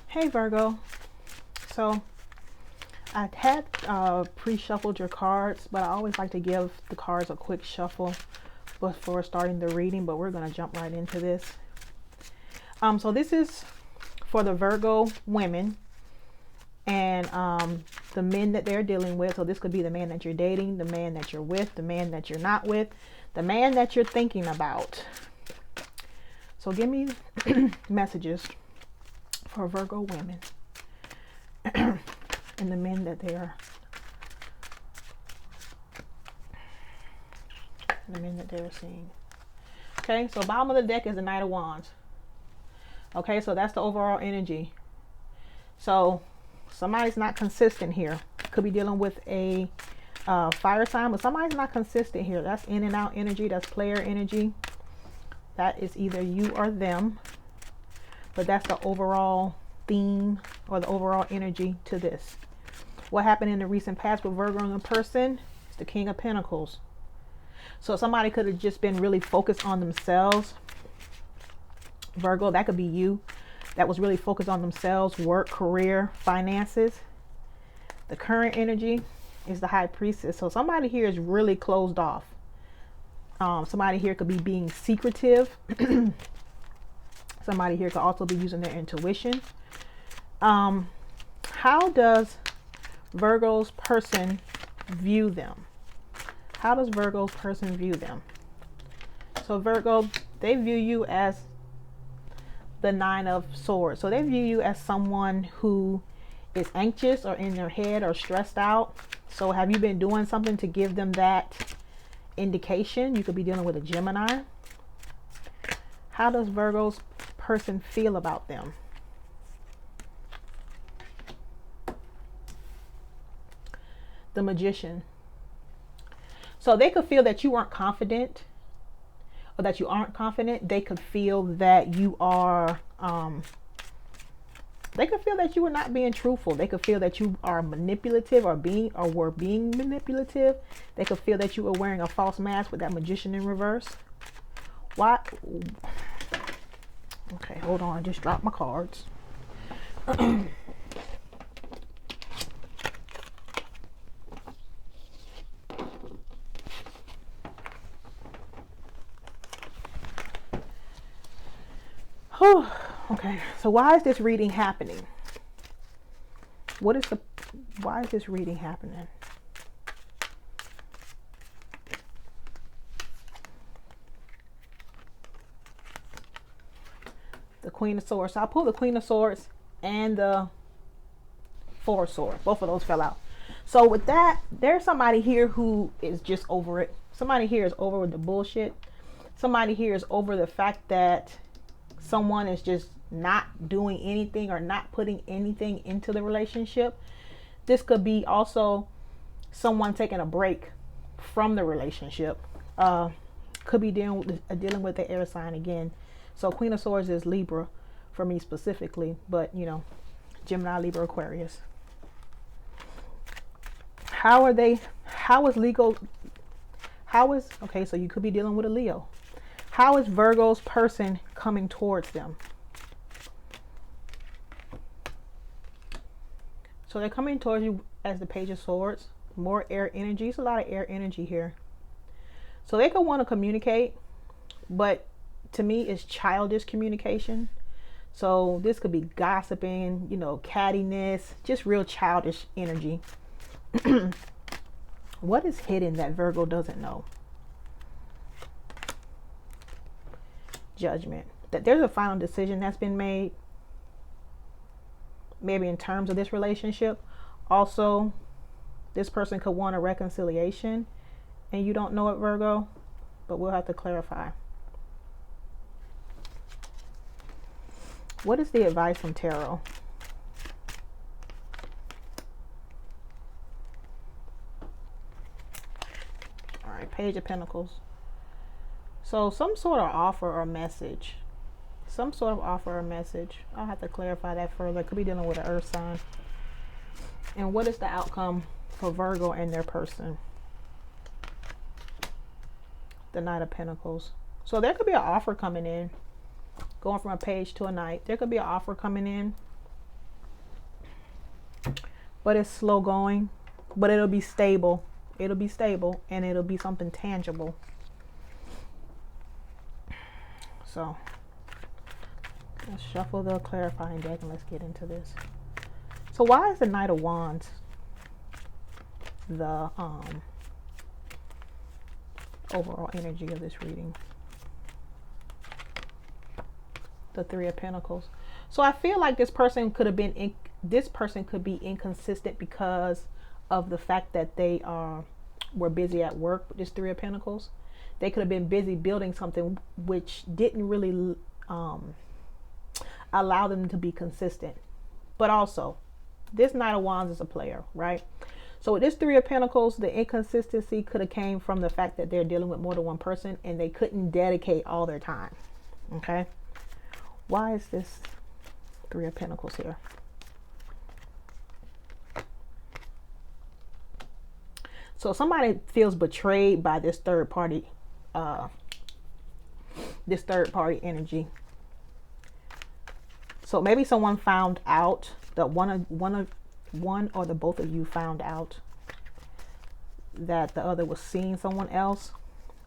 Hey Virgo. So I had pre-shuffled your cards, but I always like to give the cards a quick shuffle before starting the reading, but we're going to jump right into this. So this is for the Virgo women and the men that they're dealing with. So this could be the man that you're dating, the man that you're with, the man that you're not with, the man that you're thinking about. So give me messages for Virgo women and the men that they are, the men that they're seeing. Okay, so bottom of the deck is the Knight of Wands. Okay, so that's the overall energy. So somebody's not consistent here. Could be dealing with a fire sign, but somebody's not consistent here. That's in and out energy. That's player energy. That is either you or them. But that's the overall theme or the overall energy to this. What happened in the recent past with Virgo and the person? It's the King of Pentacles. So somebody could have just been really focused on themselves. Virgo, that could be you. That was really focused on themselves, work, career, finances. The current energy is the High Priestess. So somebody here is really closed off. Somebody here could be being secretive. Somebody here could also be using their intuition. How does Virgo's person view them? How does Virgo's person view them? So Virgo, they view you as the Nine of Swords. So they view you as someone who is anxious or in their head or stressed out. So have you been doing something to give them that indication? You could be dealing with a Gemini. How does Virgo's person feel about them? The Magician. So they could feel that you weren't confident or that you aren't confident. They could feel that you are, they could feel that you were not being truthful. They could feel that you are manipulative or were being manipulative. They could feel that you were wearing a false mask with that Magician in reverse. Why? Okay, hold on. I just dropped my cards. Okay, so why is this reading happening? Why is this reading happening? The Queen of Swords. So I pulled the Queen of Swords and the Four of Swords. Both of those fell out. So with that, there's somebody here who is just over it. Somebody here is over with the bullshit. Somebody here is over the fact that someone is just not doing anything or not putting anything into the relationship. This could be also someone taking a break from the relationship. Could be dealing with the air sign again. So Queen of Swords is Libra for me specifically, but you know, Gemini, Libra, Aquarius. Okay, so you could be dealing with a Leo. How is Virgo's person coming towards them? So they're coming towards you as the Page of Swords. More air energy. It's a lot of air energy here. So they could want to communicate, but to me it's childish communication. So this could be gossiping, you know, cattiness, just real childish energy. What is hidden that Virgo doesn't know? Judgment. That there's a final decision that's been made, maybe in terms of this relationship. Also, this person could want a reconciliation and you don't know it, Virgo, but we'll have to clarify. What is the advice from Tarot? All right, Page of Pentacles. So some sort of offer or message. Some sort of offer or message. I'll have to clarify that further. Could be dealing with an earth sign. And what is the outcome for Virgo and their person? The Knight of Pentacles. So there could be an offer coming in. Going from a page to a knight. There could be an offer coming in. but it's slow going, but it'll be stable. It'll be stable, and it'll be something tangible. So let's shuffle the clarifying deck and let's get into this. So why is the Knight of Wands the overall energy of this reading? The Three of Pentacles. So I feel like this person could have been this person could be inconsistent because of the fact that they were busy at work with this Three of Pentacles. They could have been busy building something which didn't really allow them to be consistent. But also, this Knight of Wands is a player, right? So with this Three of Pentacles, the inconsistency could have came from the fact that they're dealing with more than one person and they couldn't dedicate all their time. Okay. Why is this Three of Pentacles here? So somebody feels betrayed by this third party energy. So maybe someone found out that one or the both of you found out that the other was seeing someone else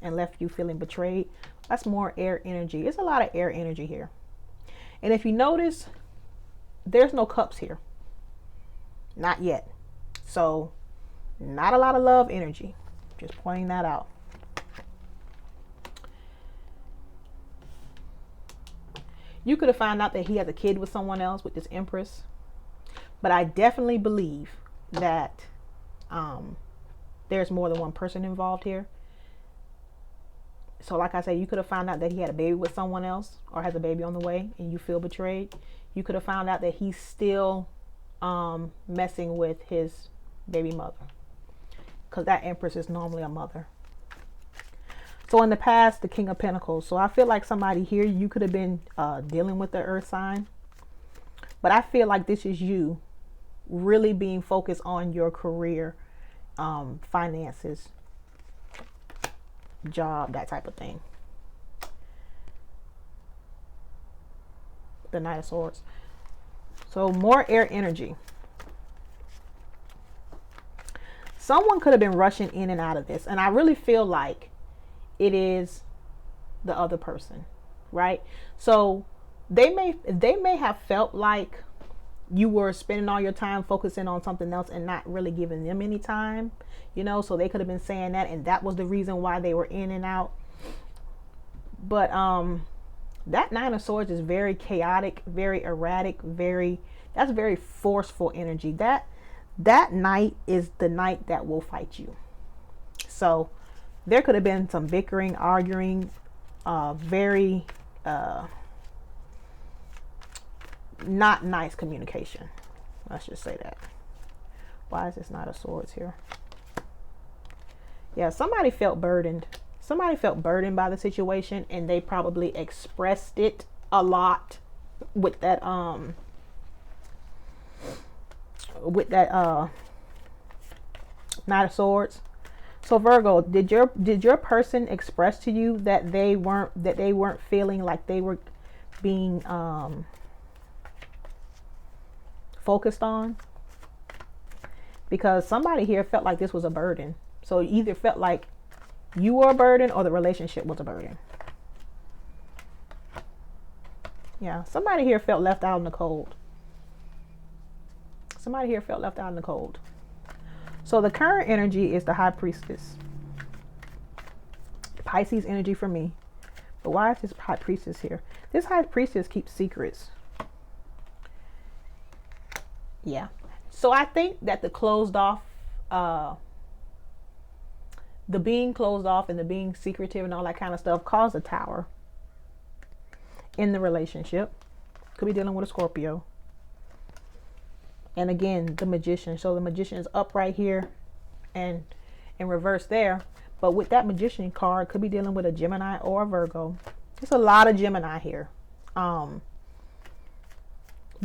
and left you feeling betrayed. That's more air energy. It's a lot of air energy here. And if you notice, there's no cups here. Not yet. So not a lot of love energy. Just pointing that out. You could have found out that he has a kid with someone else, with this Empress. But I definitely believe that there's more than one person involved here. So like I said, you could have found out that he had a baby with someone else or has a baby on the way and you feel betrayed. You could have found out that he's still messing with his baby mother, because that Empress is normally a mother. So in the past, the King of Pentacles. So I feel like somebody here, you could have been dealing with the earth sign. But I feel like this is you really being focused on your career, finances, job, that type of thing. The Knight of Swords. So more air energy. Someone could have been rushing in and out of this. And I really feel like it is the other person, right? So they may have felt like you were spending all your time focusing on something else and not really giving them any time, you know, so they could have been saying that, and that was the reason why they were in and out. But that Nine of Swords is very chaotic, very erratic, that's very forceful energy. That knight is the knight that will fight you. So there could have been some bickering, arguing, very not nice communication. Let's just say that. Why is this Knight of Swords here? Yeah, somebody felt burdened. Somebody felt burdened by the situation, and they probably expressed it a lot with that Knight of Swords. So Virgo, did your person express to you that they weren't feeling like they were being focused on? Because somebody here felt like this was a burden. So either felt like you were a burden or the relationship was a burden. Yeah, somebody here felt left out in the cold. Somebody here felt left out in the cold. So the current energy is the High Priestess. Pisces energy for me. But why is this High Priestess here? This High Priestess keeps secrets. Yeah. So I think that the closed off, the being closed off and the being secretive and all that kind of stuff caused a tower in the relationship. Could be dealing with a Scorpio. And again, the Magician. So the Magician is up right here and in reverse there. But with that Magician card, could be dealing with a Gemini or a Virgo. There's a lot of Gemini here. But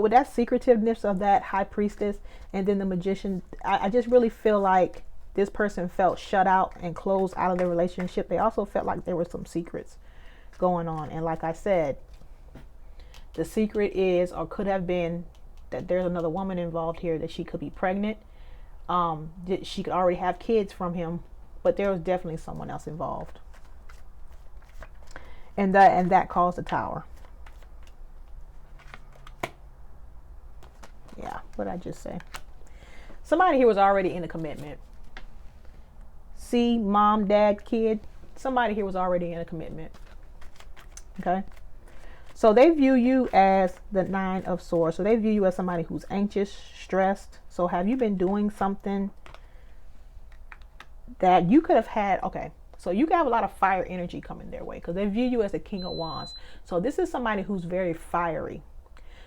with that secretiveness of that High Priestess and then the Magician, I just really feel like this person felt shut out and closed out of their relationship. They also felt like there were some secrets going on. And like I said, the secret is, or could have been, that there's another woman involved here, that she could be pregnant. That she could already have kids from him, but there was definitely someone else involved. And that caused the Tower. Yeah, what did I just say? Somebody here was already in a commitment. See, mom, dad, kid. Somebody here was already in a commitment. Okay. So they view you as the 9 of Swords. So they view you as somebody who's anxious, stressed. So have you been doing something that you could have had? Okay. So you could have a lot of fire energy coming their way, because they view you as the King of Wands. So this is somebody who's very fiery.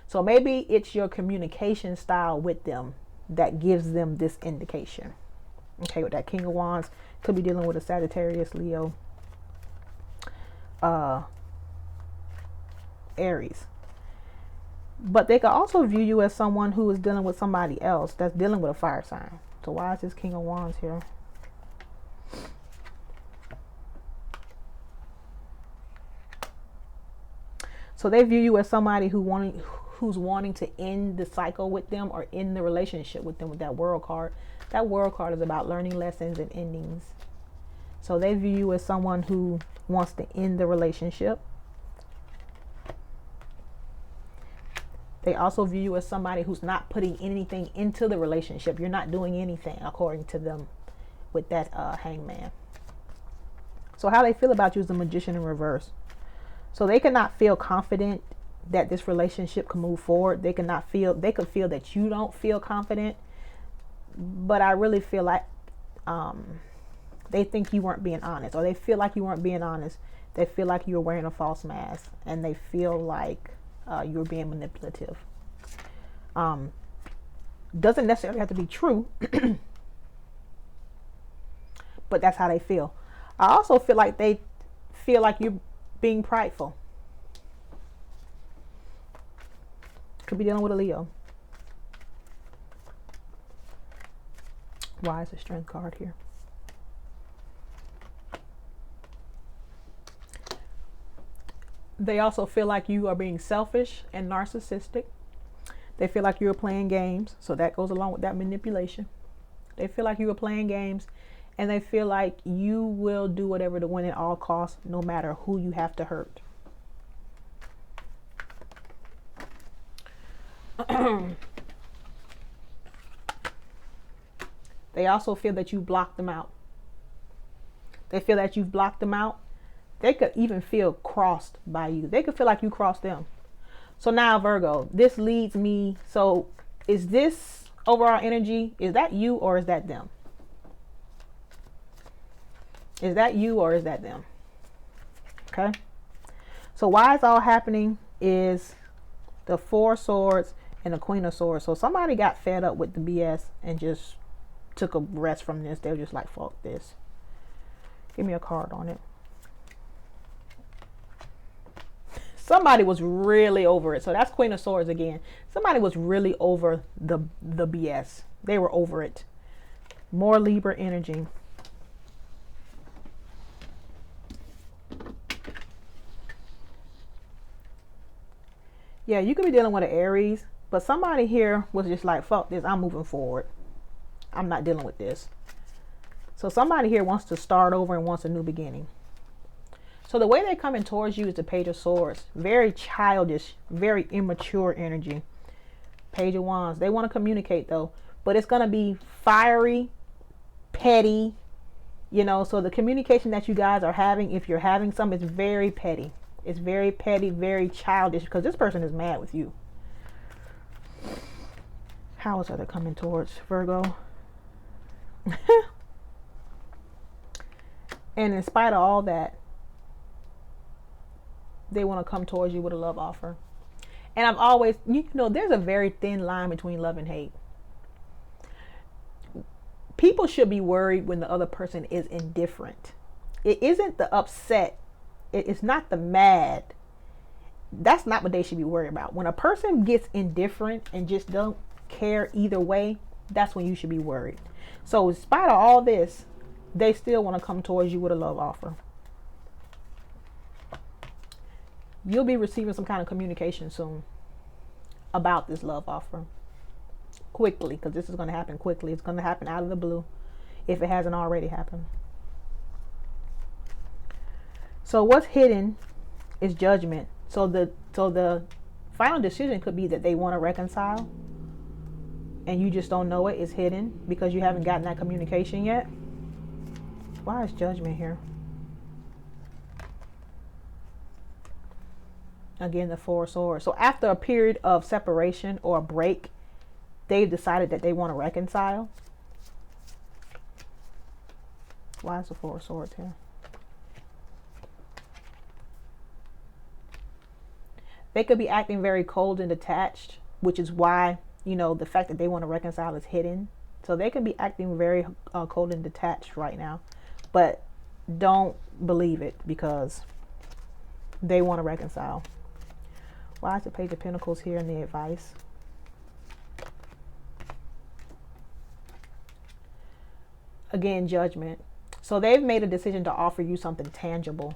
So maybe it's your communication style with them that gives them this indication. Okay, with that King of Wands, could be dealing with a Sagittarius, Leo, Aries. But they could also view you as someone who is dealing with somebody else that's dealing with a fire sign. So why is this King of Wands here? So they view you as somebody who's wanting to end the cycle with them, or end the relationship with them, with that World card. That World card is about learning lessons and endings. So they view you as someone who wants to end the relationship. They also view you as somebody who's not putting anything into the relationship. You're not doing anything, according to them, with that Hangman. So how they feel about you is the Magician in reverse. So they cannot feel confident that this relationship can move forward. They could feel that you don't feel confident. But I really feel like they think you weren't being honest, or they feel like you weren't being honest. They feel like you were wearing a false mask, and they feel like you were being manipulative. Doesn't necessarily have to be true, but that's how they feel. I also feel like they feel like you're being prideful. Could be dealing with a Leo. Why is the Strength card here? They also feel like you are being selfish and narcissistic. They feel like you're playing games. So that goes along with that manipulation. They feel like you are playing games, and they feel like you will do whatever to win at all costs, no matter who you have to hurt. They also feel that you blocked them out. They feel that you've blocked them out. They could even feel crossed by you. They could feel like you crossed them. So now, Virgo, this leads me. So is this overall energy, is that you or is that them? Is that you or is that them? Okay. So why it's all happening is the 4 Swords and the Queen of Swords. So somebody got fed up with the BS and just took a rest from this. They were just like, fuck this. Give me a card on it. Somebody was really over it. So that's Queen of Swords again. Somebody was really over the BS. They were over it. More Libra energy. Yeah, you could be dealing with an Aries, but somebody here was just like, fuck this, I'm moving forward. I'm not dealing with this. So somebody here wants to start over and wants a new beginning. So the way they're coming towards you is the Page of Swords. Very childish, very immature energy. Page of Wands. They want to communicate though, but it's going to be fiery, petty, you know. So the communication that you guys are having, if you're having some, is very petty. It's very petty, very childish, because this person is mad with you. How else are they coming towards Virgo? And in spite of all that, they want to come towards you with a love offer. And I've always, you know, there's a very thin line between love and hate. People should be worried when the other person is indifferent. It isn't the upset. It's not the mad. That's not what they should be worried about. When a person gets indifferent and just don't care either way, that's when you should be worried. So in spite of all this, they still want to come towards you with a love offer. You'll be receiving some kind of communication soon. about this love offer quickly, because this is going to happen quickly. It's going to happen out of the blue if it hasn't already happened. So what's hidden is judgment. So the final decision could be that they want to reconcile and you just don't know it. It's hidden because you haven't gotten that communication yet. Why is judgment here? Again, the Four of Swords. So after a period of separation or a break, they've decided that they want to reconcile. Why is the Four of Swords here? They could be acting very cold and detached, which is why, you know, the fact that they want to reconcile is hidden. So they could be acting very cold and detached right now, but don't believe it because they want to reconcile. Why is the Page of Pentacles here in the advice? Again, judgment. So they've made a decision to offer you something tangible.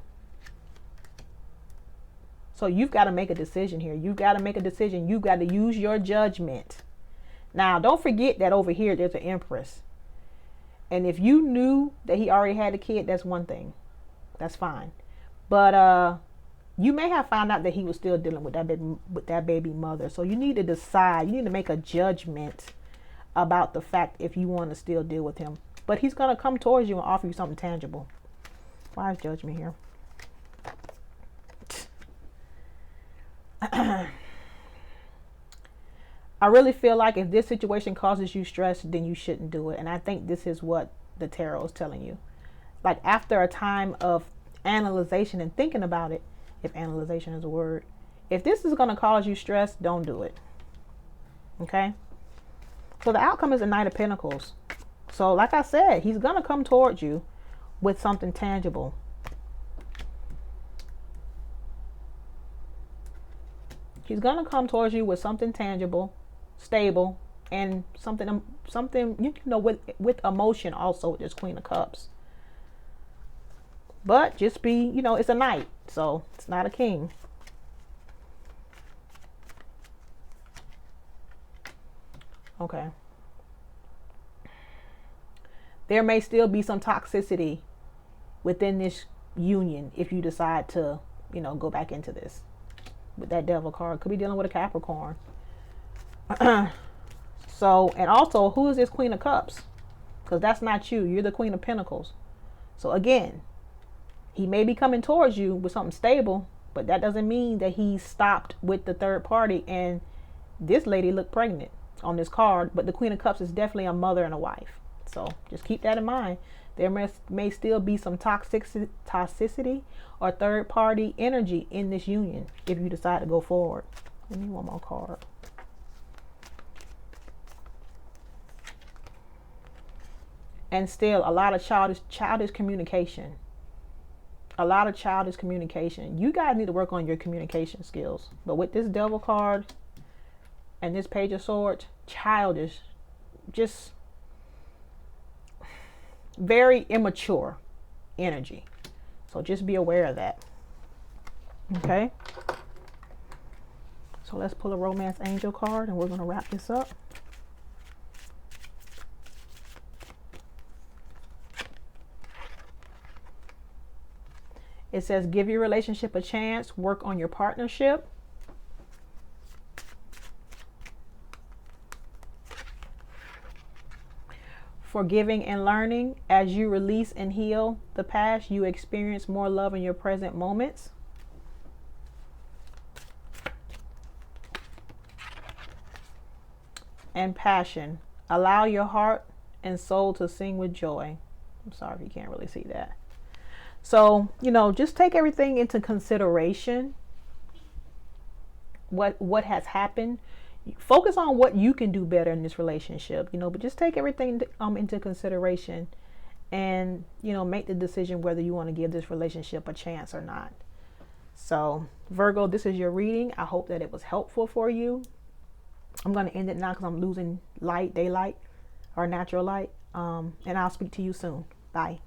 So you've got to make a decision here. You've got to make a decision. You've got to use your judgment. Now, don't forget that over here, there's an Empress. And if you knew that he already had a kid, that's one thing. That's fine. But you may have found out that he was still dealing with that baby mother. So you need to decide. You need to make a judgment about the fact if you want to still deal with him. But he's going to come towards you and offer you something tangible. Why is judgment here? I really feel like if this situation causes you stress, then you shouldn't do it. And I think this is what the tarot is telling you. Like after a time of analyzation and thinking about it, if analyzation is a word, if this is going to cause you stress, don't do it. Okay? So the outcome is the Knight of Pentacles. So like I said, he's going to come towards you with something tangible. He's going to come towards you with something tangible, stable, and something you know, with emotion also with this Queen of Cups. But just be, you know, it's a knight, so it's not a king. Okay. There may still be some toxicity within this union if you decide to, you know, go back into this. With that Devil card, could be dealing with a Capricorn. So, and also, who is this Queen of Cups? Because that's not you. You're the Queen of Pentacles. So again, he may be coming towards you with something stable, but that doesn't mean that he's stopped with the third party. And this lady looked pregnant on this card, but the Queen of Cups is definitely a mother and a wife. So just keep that in mind. There may still be some toxicity or third party energy in this union if you decide to go forward. Give me one more card. And still a lot of childish communication. A lot of childish communication. You guys need to work on your communication skills. But with this Devil card and this Page of Swords, childish, just very immature energy. So just be aware of that. Okay. So let's pull a Romance Angel card and we're going to wrap this up. It says, give your relationship a chance, work on your partnership. Forgiving and learning. As you release and heal the past, you experience more love in your present moments. And passion. Allow your heart and soul to sing with joy. I'm sorry if you can't really see that. So, you know, just take everything into consideration. What has happened. Focus on what you can do better in this relationship, you know, but just take everything into consideration and, you know, make the decision whether you want to give this relationship a chance or not. So, Virgo, this is your reading. I hope that it was helpful for you. I'm going to end it now because I'm losing daylight or natural light. And I'll speak to you soon. Bye.